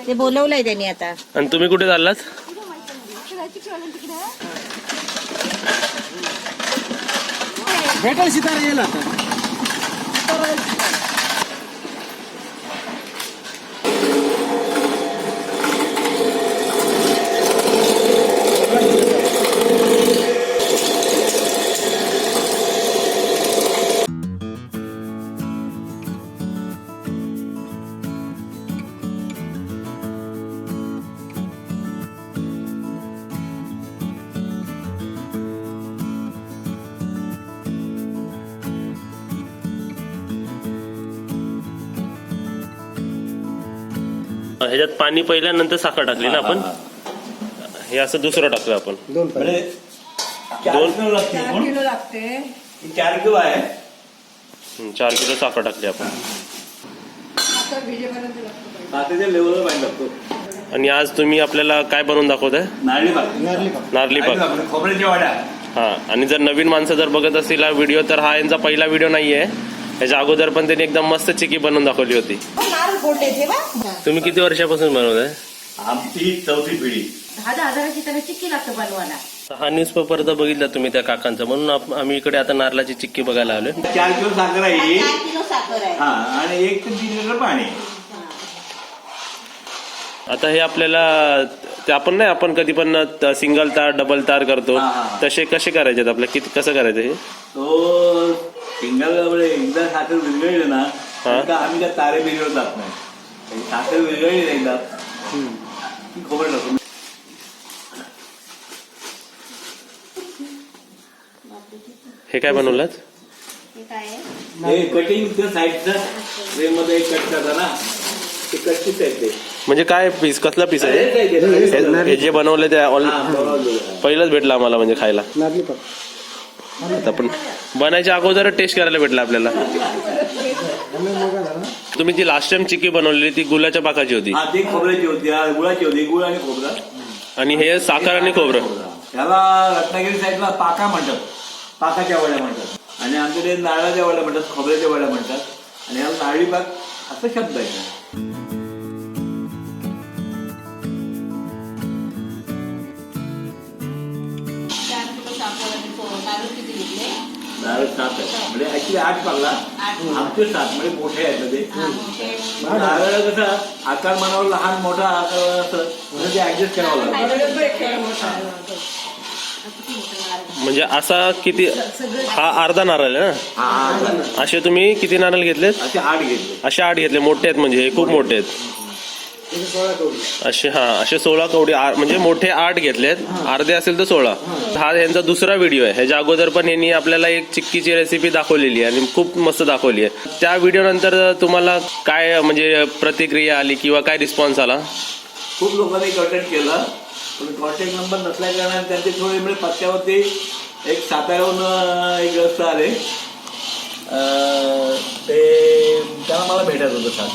ते बोलवलंय त्यांनी आता. आणि तुम्ही कुठे चाललात? भेटेल सितारा येईल आता. ह्याच्यात पाणी पहिल्यानंतर साखर टाकली ना आपण. हे असं दुसरं टाकलं आपण. 2 म्हणजे 4 किलो लागते. 4 किलो आहे. 4 किलो साखर टाकली आपण. साखरेच्या लेवलवर पाणी लागतो. आणि आज तुम्ही आपल्याला काय बनवून दाखवताय? नारळी पाक. नारळी पाक. खोबऱ्याच्या वड्या. हा. आणि जर नवीन माणसं जर बघत असतील हा व्हिडिओ, तर हा यांचा पहिला व्हिडिओ नाहीये. याच्या अगोदर पण त्यांनी एकदम मस्त चिक्की बनवून दाखवली होती. तुम्ही किती वर्षापासून बनवताय? आमची 4थी पिढी. 10,000ची त्याला चिक्की लागतं बनवायला. हा न्यूजपेपर तर बघितला तुम्ही त्या काकांचा, म्हणून आम्ही इकडे आता नारळाची चिक्की बघायला आलोय. 4 किलो साखर आहे. 4 किलो साखर आहे. हा. आणि 1 ते 3 लिटर पाणी. आता हे आपल्याला ते आपण कधी पण सिंगल तार डबल तार करतो, तसे कसे करायचे आपल्याला? कसं करायचं हे? तो सिंगल एकदा साखर विरघळली ना, का आम्ही त्या तारे बिरवर जात नाही. साखर विरघळली एकदा की खोबरं टाकतो. हे काय बनवलं? हे काय आहे? हे कटिंग त्या साईडचं ट्रे मध्ये कट करता ना, ते कट पीस आहे ते. म्हणजे काय पीस? कसला पीस आहे हे जे बनवलं? ते पहिलंच भेटलं आम्हाला म्हणजे खायला. नारळी पाक. आता पण बनायच्या अगोदर टेस्ट करायला भेटलं आपल्याला. तुम्ही जी लास्ट टाइम चिक्की बनवलेली ती गुळाच्या पाकाची होती. हा, ती खोबऱ्याची होती, गुळाची होती. गुळ आणि खोबरं. आणि हे साखर आणि खोबरं. त्याला रत्नागिरी साईडला पाका म्हणतात. पाकाच्या वड्या म्हणतात. आणि आमच्याकडे नारळाच्या वड्या म्हणतात, खोबऱ्याच्या वड्या म्हणतात. आणि याला नारळी पाक असं शब्द आहे. नारळ 7 आहे. म्हणजे ऍक्च्युली 8 पाकला. आमचे 7 म्हणजे मोठे आहेत ते. नारळ कसं आकार मानावर लहान मोठा आकार असं म्हणजे ते ऍडजस्ट करावं लागतं. म्हणजे असा किती? हा अर्धा नारळ आहे ना? असे तुम्ही किती नारळ घेतलेत? असे 8 घेतले. असे 8 घेतले. मोठे आहेत म्हणजे हे खूप मोठे आहेत. असे 16 कवडी. म्हणजे मोठे 8 घेतलेत. अर्धे असेल तर 16. हा यांचा दुसरा व्हिडिओ आहे. ह्याच्या अगोदर पण यांनी आपल्याला एक चिक्कीची रेसिपी दाखवलेली आहे आणि खूप मस्त दाखवली आहे. त्या व्हिडिओ नंतर तुम्हाला काय म्हणजे प्रतिक्रिया आली किंवा काय रिस्पॉन्स आला? खूप लोकांनी कॉन्टॅक्ट केला, पण कॉन्टॅक्ट नंबर नसल्या कारणाने त्यांचे थोडे म्हणजे पत्त्यावरती एक साताऱ्याहून एक ग्रस्त आले. ते त्यांना मला भेटायचं होतं सात.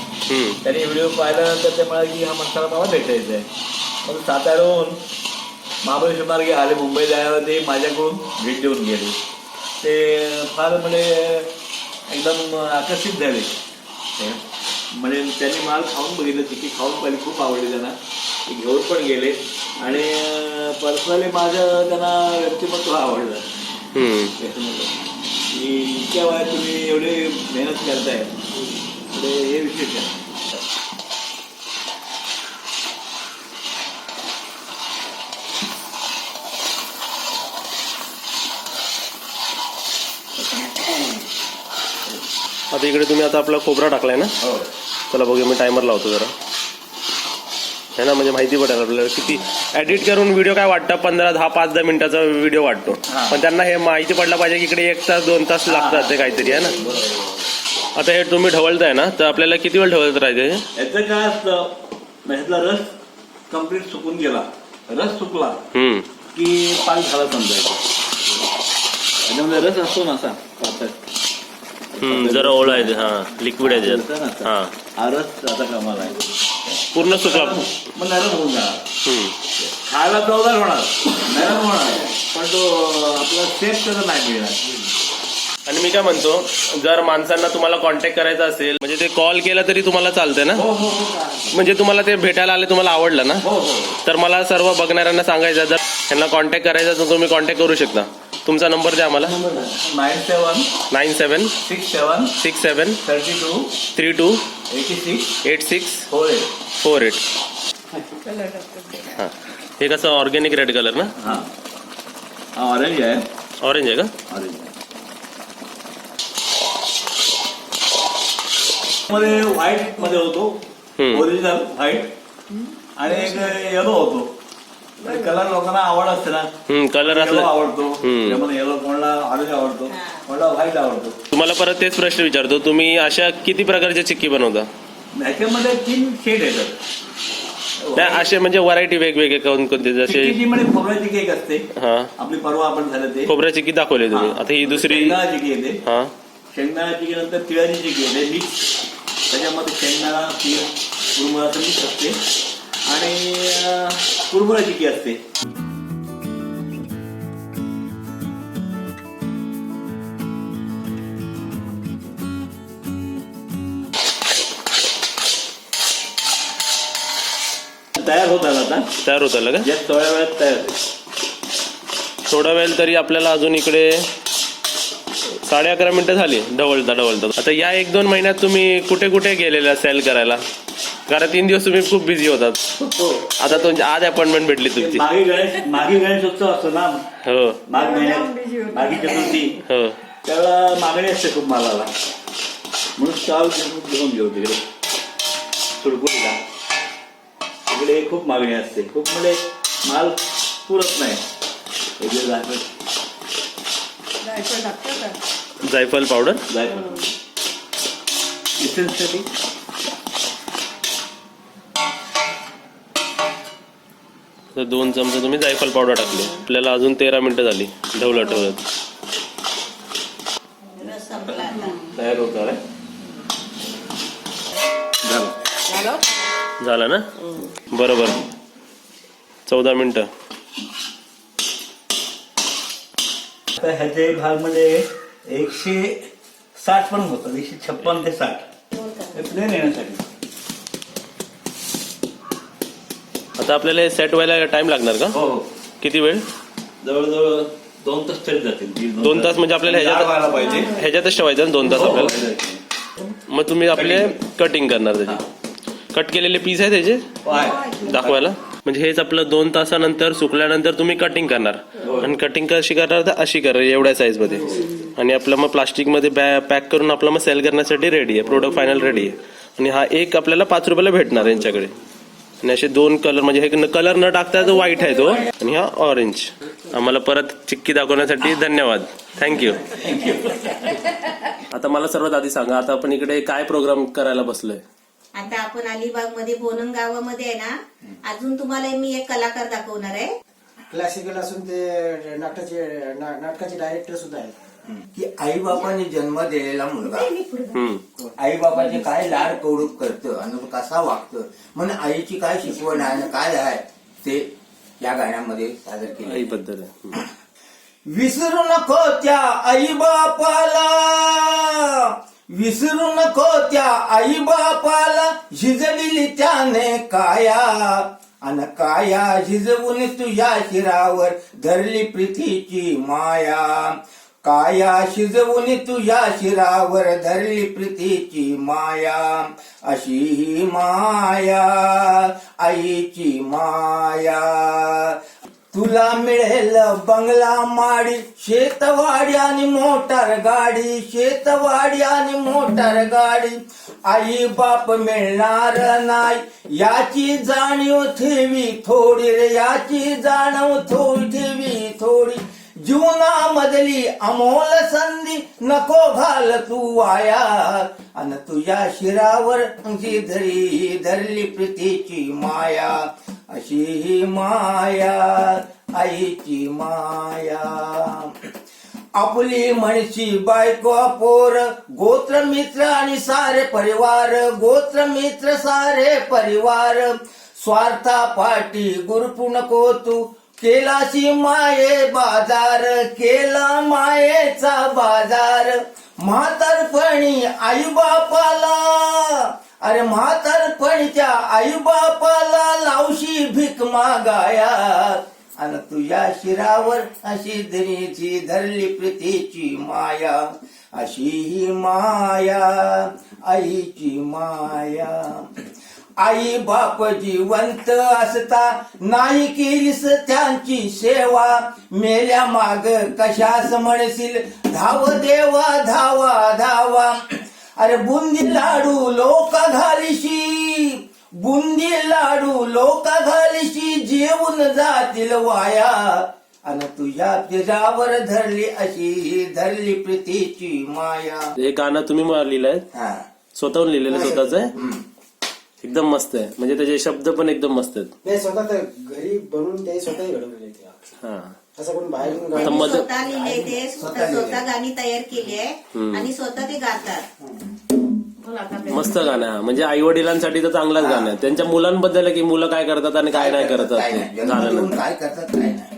त्यांनी व्हिडिओ पाहिल्यानंतर ते म्हणाले की हा माणसाला मला भेटायचं आहे. मग साताऱ्याहून महाबळेश्वर मार्गे आले. मुंबई जायला ते माझ्याकडून भेट देऊन गेले. ते फार म्हणजे एकदम आकर्षित झाले. म्हणजे त्यांनी माल खाऊन बघितलं, चिक्की खाऊन पाहिली, खूप आवडली त्यांना. ते घेऊन पण गेले. आणि पर्सनली माझं त्यांना व्यक्तिमत्व आवडलं. की इतक्या वयात तुम्ही एवढे मेहनत करताय, हे विशेष आहे. आता इकडे तुम्ही आता आपला खोबरा टाकलाय ना? चला बघूया, मी टायमर लावतो जरा, है ना, म्हणजे माहिती पडेल आपल्याला किती. एडिट करून व्हिडिओ काय वाटतं 15-10 मिनिटाचा व्हिडिओ वाटतो, पण त्यांना हे माहिती पडलं पाहिजे की इकडे 1 तास 2 तास लागतात ते काहीतरी, आहे ना. आता हे तुम्ही ढवळताय ना, तर आपल्याला किती वेळ ढवळत राहायचं? याचं काय असतं, ह्यातला रस कम्प्लीट सुकून गेला, रस सुकला की पाक झाला समजायचं. त्याच्यामध्ये रस असतो ना असा जरा ओळा आहे, हा लिक्विड आहे त्याच्यात. हा रस आता कमाल आहे, पूर्ण सुका मग नरम होऊन जाणार. खायला चवदार होणार, नरम होणार, पण तो आपला सेफ त्याचा नाही मिळणार. आणि मी काय म्हणतो, जर माणसांना तुम्हाला कॉन्टॅक्ट करायचा असेल म्हणजे ते कॉल केला तरी तुम्हाला चालतंय ना? हो हो हो चालेल. म्हणजे तुम्हाला ते भेटायला आले, तुम्हाला आवडलं ना, हो हो तर मला सर्व बघणाऱ्यांना सांगायचं, जर त्यांना कॉन्टॅक्ट करायचा तर तुम्ही कॉन्टॅक्ट करू शकता. तुमचा नंबर द्या आम्हाला. 97 97 67 67 32 32 86 86 48. 48. हां, हे कसं ऑर्गॅनिक रेड कलर ना? हा हा ऑरेंज आहे. ऑरेंज आहे का? ऑरेंज मध्ये व्हाईट मध्ये होतो, ओरिजिनल व्हाईट, आणि एक येलो होतो. कलर लोकांना आवड असते ना, कलर येलो असला. आवडतो, त्यामध्ये येलो कोणाला ऑरेंज आवडतो, कोणाला व्हाईट आवडतो. तुम्हाला परत तेच प्रश्न विचारतो, तुम्ही अशा किती प्रकारच्या चिक्की बनवता? ह्याच्यामध्ये 3 शेड येतात. नाही, असे म्हणजे व्हरायटी वेगवेगळे कोणते, जसे चिक्कीची म्हणजे खोबऱ्याची केक असते. हा, आपली परवा आपण झालं ते खोबऱ्या चिक्की दाखवली तुम्ही. आता ही दुसरी. शेंगदाणा चिक्की येते. हा, शेंगदाणा चिक्की नंतर तिळाची चिक्की येते मिक्स. त्याच्यामध्ये शेंगदाणा, तीळ, कुरमुराचं मिक्स असते, आणि कुरमुरा चिक्की असते. तयार होतात आता. तयार होत आलं का? या थोड्या वेळात तयार होते. थोडा वेळ तरी आपल्याला अजून इकडे 11:30 मिनिटं झाली ढवळता. आता या 1-2 महिन्यात तुम्ही कुठे कुठे गेलेला सेल करायला? कारण 3 दिवस तुम्ही खूप बिझी होतात. आता तुमची आज अपॉइंटमेंट भेटली तुमची. मागे गणेशोत्सव असतो ना, हो माघ महिन्यात, माघी चतुर्थी, हो. त्यावेळेला मागणी असते खूप मालाला, म्हणून स्टॉल घेऊन घेऊ तिकडे सुरकुरीला. तिकडे खूप मागणी असते, खूप म्हणजे माल पुरत नाही. जायफल पावडर. इसेन्ससाठी तर 2 चमचे तुम्ही जायफल पावडर टाकली. आपल्याला अजून 13 मिनिटं झाली ढवळत. रस संपला आता. तयार होत आहे. झालं ना? बरोबर 14 मिनिटं. तर ह्याचे भाग म्हणजे 160 पण होतात, 156 ते 60 प्लेन येण्यासाठी. आता आपल्याला हे सेट व्हायला टाइम लागणार का? हो, किती वेळ? जवळजवळ 2 तास तरी जातील. 2 तास म्हणजे आपल्याला व्हायला पाहिजे. ह्याच्यातच ठेवायचं ना 2 तास हो, आपल्याला. मग तुम्ही आपले कटिंग करणार त्याचे कट केलेले पीस आहे त्याचे दाखवायला. म्हणजे हेच आपलं 2 तासानंतर सुकल्यानंतर तुम्ही कटिंग करणार. आणि कटिंग कशी करणार तर अशी करणार, एवढ्या साईज मध्ये. आणि आपलं मग प्लास्टिक मध्ये पॅक करून आपलं मग सेल करण्यासाठी रेडी आहे. प्रोडक्ट फायनल रेडी आहे. आणि हा एक आपल्याला 5 रुपयाला भेटणार यांच्याकडे. आणि असे 2 कलर, म्हणजे हे कलर न टाकता जो व्हाईट आहे तो, आणि हा ऑरेंज. आम्हाला परत चिक्की दाखवण्यासाठी धन्यवाद. थँक्यू. आता मला सर्वात आधी सांगा, आता आपण इकडे काय प्रोग्राम करायला बसलोय? आता आपण अलिबाग मध्ये बोनन गावामध्ये आहे ना, अजून तुम्हाला मी एक कलाकार दाखवणार आहे. क्लासिकल असून ते नाटकाचे डायरेक्टर सुद्धा आहेत. की आई बापाने जन्म दिलेला मुलगा हम्म. आई बापाचे काय लाड कौडूक करतं आणि कसा वागतं, म्हणून आईची काय शिकवण आहे आणि काय आहे ते या गाण्यामध्ये सादर केलं. ही पद्धत आहे. विसरू नको त्या आई बापाला, विसरू नको त्या आई बापाला, झिजलेली त्याने काया अन काया झिजवून तुझ्या शिरावर धरली प्रीतीची माया. काया शिजवून तुझ्या शिरावर धरली प्रीतीची माया. अशी ही माया आईची माया. तुला मिळेल बंगला माडी, शेतवाडी आणि मोटार गाडी, शेतवाडी आणि मोटार गाडी. आई बाप मिळणार नाही याची जाणीव ठेवी थोडी रे, याची जाणीव ठेवी थोडी. जीवनामधली अमोल संधी नको घाल तू वाया, अन तुझ्या शिरावर धरली प्रीतीची माया. अशी ही माया आईची माया. आपली म्हणशी बायको पोर, गोत्र मित्र आणि सारे परिवार, गोत्र मित्र सारे परिवार. स्वार्था पाठी गुरपू नको तू, केलाशी माये बाजार, केला मायेचा बाजार. म्हातारपणी आई बापाला, अरे म्हातारपणीच्या आई बापाला लावशी भीक मागाया. आणि तुझ्या शिरावर अशी धनीची धरली प्रीतीची माया. अशी ही माया आईची माया. आई बाप जिवंत असता नाही केलीस त्यांची सेवा. मेल्या माग कशास म्हणशील धाव देवा धावा धावा. अरे बुंदी लाडू लोक घालीशी, बुंदी लाडू लोक घालीशी जेवून जातील वाया. आणि तुझ्या पिरावर धरली अशी धरली प्रीतीची माया. हे गाणं तुम्ही लिहिलंय, हा. स्वतःहून लिहिलेलं स्वतःच आहे. एकदम मस्त आहे, म्हणजे त्याचे शब्द पण एकदम मस्त आहेत. नाही स्वतः तर घरी बनवून ते स्वतःही घडवलेले ते. हा असं कोण बाहेरून आता त्यांनी मध्ये- स्वतः लिहिले ते, स्वतः गाणी तयार केली आहे आणि स्वतः ते गातात. बोला आता आपल्या- मस्त गाणं आहे. म्हणजे आई वडिलांसाठी तर चांगलंच गाणं आहे. त्यांच्या मुलांबद्दल आहे की मुलं काय करतात आणि काय नाही करतात काय ते नाही. जन्म देऊन झाल्यानंतर. काय करतात काय नाही.